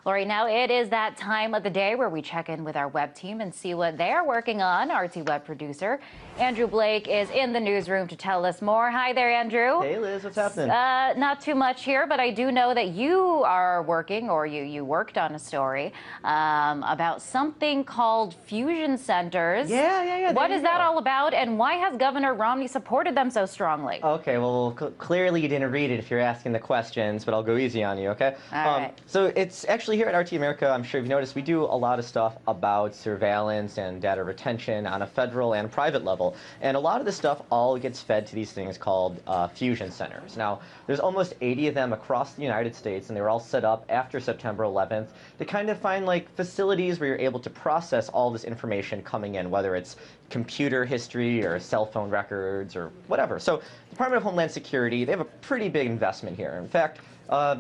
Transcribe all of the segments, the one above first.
Lori, now it is that time of the day where we check in with our web team and see what they are working on. RT web producer Andrew Blake is in the newsroom to tell us more. Hi there, Andrew. Hey, Liz, what's happening? Not too much here, but I do know that you are working, or you worked on a story about something called fusion centers. Yeah. What is that all about, and why has Governor Romney supported them so strongly? Okay, well, clearly you didn't read it if you're asking the questions, but I'll go easy on you, okay? All right. So it's actually here at RT America, I'm sure you've noticed, we do a lot of stuff about surveillance and data retention on a federal and private level. And a lot of this stuff all gets fed to these things called fusion centers. Now, there's almost 80 of them across the United States, and they were all set up after September 11th to kind of find like facilities where you're able to process all this information coming in, whether it's computer history or cell phone records or whatever. So Department of Homeland Security, they have a pretty big investment here. In fact,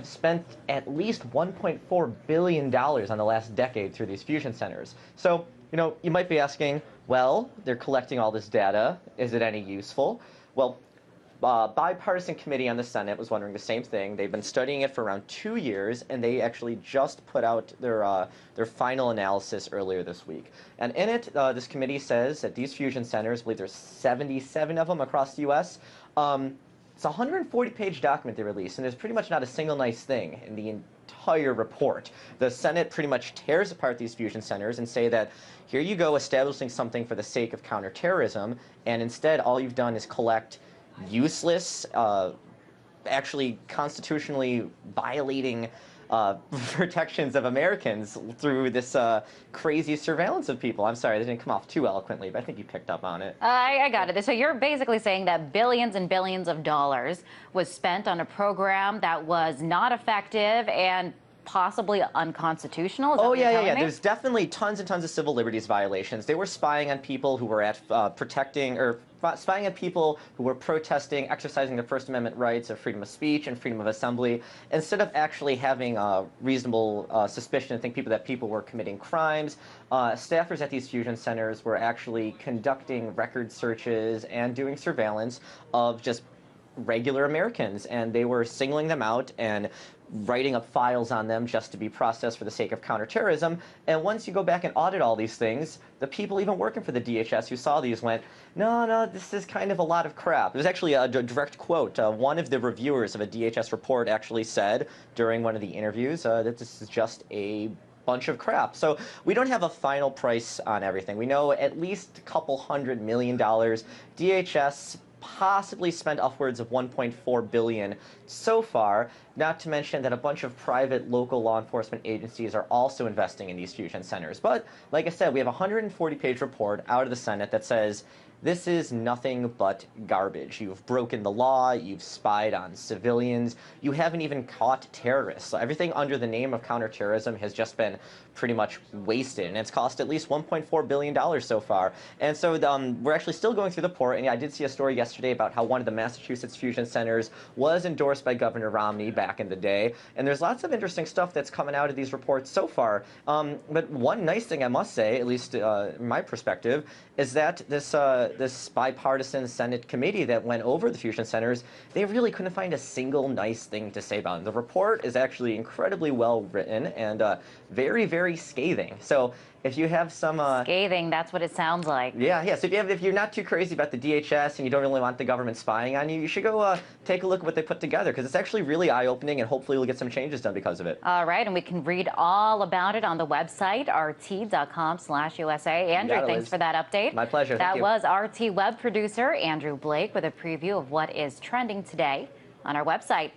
spent at least $1.4 billion on the last decade through these fusion centers. So, you know, you might be asking, well, they're collecting all this data. Is it any useful? Well, bipartisan committee on the Senate was wondering the same thing. They've been studying it for around 2 years, and they actually just put out their final analysis earlier this week. And in it, this committee says that these fusion centers, I believe there's 77 of them across the U.S., it's a 140-page document they released, and there's pretty much not a single nice thing in the entire report. The Senate pretty much tears apart these fusion centers and say that here you go establishing something for the sake of counterterrorism, and instead all you've done is collect useless, actually constitutionally violating protections of Americans through this crazy surveillance of people. I'm sorry, that didn't come off too eloquently, but I think you picked up on it. I got it. So you're basically saying that billions and billions of dollars was spent on a program that was not effective and possibly unconstitutional? Oh, yeah. There's definitely tons and tons of civil liberties violations. They were spying on people who were spying on people who were protesting, exercising their First Amendment rights of freedom of speech and freedom of assembly, instead of actually having reasonable suspicion to think that people were committing crimes. Staffers at these fusion centers were actually conducting record searches and doing surveillance of just regular Americans, and they were singling them out and writing up files on them just to be processed for the sake of counterterrorism. And once you go back and audit all these things, the people even working for the DHS who saw these went, no, this is kind of a lot of crap. There's actually a direct quote. One of the reviewers of a DHS report actually said during one of the interviews that this is just a bunch of crap. So we don't have a final price on everything. We know at least a couple $100 million. DHS possibly spent upwards of $1.4 billion so far, not to mention that a bunch of private local law enforcement agencies are also investing in these fusion centers. But like I said, we have a 140-page report out of the Senate that says this is nothing but garbage. You've broken the law, you've spied on civilians, you haven't even caught terrorists. So everything under the name of counterterrorism has just been pretty much wasted, and it's cost at least $1.4 billion so far. And so we're actually still going through the report, and I did see a story yesterday about how one of the Massachusetts fusion centers was endorsed by Governor Romney back in the day, and there's lots of interesting stuff that's coming out of these reports so far. But one nice thing I must say, at least in my perspective, is that this bipartisan Senate committee that went over the fusion centers, they really couldn't find a single nice thing to say about them. The report is actually incredibly well written and very, very scathing. So if you have some scathing, that's what it sounds like. Yeah. So if you're not too crazy about the DHS and you don't really want the government spying on you, you should go take a look at what they put together, because it's actually really eye-opening, and hopefully we'll get some changes done because of it. All right, and we can read all about it on the website rt.com/USA. Andrew, thanks for that update. My pleasure. That was RT web producer Andrew Blake with a preview of what is trending today on our website.